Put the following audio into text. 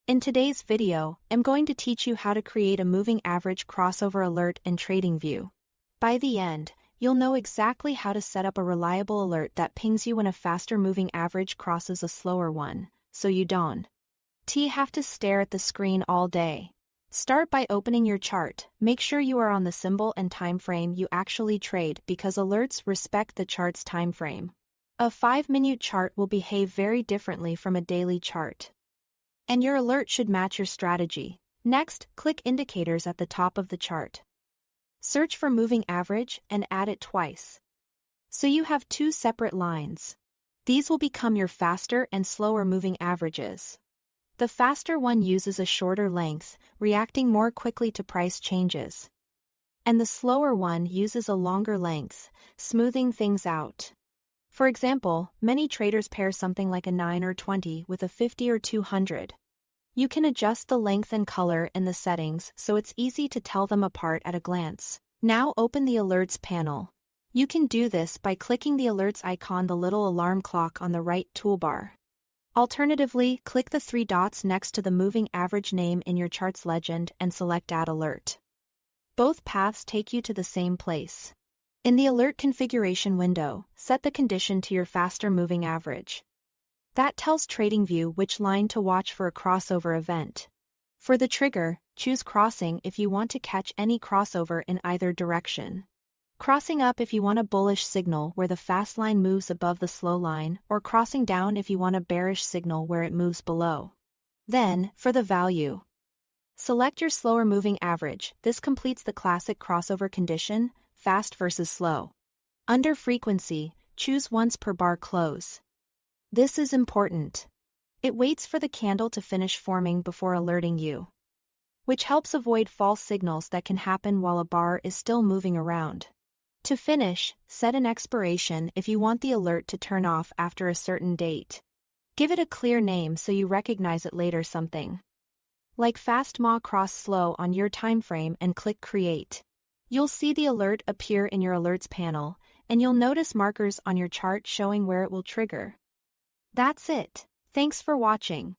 In today's video, I'm going to teach you how to create a moving average crossover alert in Tradingview. By the end, you'll know exactly how to set up a reliable alert that pings you when a faster moving average crosses a slower one, so you don't have to stare at the screen all day. Start by opening your chart. Make sure you are on the symbol and time frame you actually trade because alerts respect the chart's time frame. A 5-minute chart will behave very differently from a daily chart. And your alert should match your strategy. Next, click Indicators at the top of the chart. Search for Moving Average and add it twice. So you have two separate lines. These will become your faster and slower moving averages. The faster one uses a shorter length, reacting more quickly to price changes. And the slower one uses a longer length, smoothing things out. For example, many traders pair something like a 9 or 20 with a 50 or 200. You can adjust the length and color in the settings so it's easy to tell them apart at a glance. Now open the Alerts panel. You can do this by clicking the Alerts icon, the little alarm clock on the right toolbar. Alternatively, click the three dots next to the moving average name in your chart's legend and select Add Alert. Both paths take you to the same place. In the Alert configuration window, set the condition to your faster moving average. That tells Tradingview which line to watch for a crossover event. For the trigger, choose Crossing if you want to catch any crossover in either direction. Crossing up if you want a bullish signal where the fast line moves above the slow line, or crossing down if you want a bearish signal where it moves below. Then, for the value, select your slower moving average. This completes the classic crossover condition, fast versus slow. Under frequency, choose once per bar close. This is important. It waits for the candle to finish forming before alerting you, which helps avoid false signals that can happen while a bar is still moving around. To finish, set an expiration if you want the alert to turn off after a certain date. Give it a clear name so you recognize it later, something like Fast Ma Cross Slow on your time frame, and click Create. You'll see the alert appear in your Alerts panel, and you'll notice markers on your chart showing where it will trigger. That's it. Thanks for watching.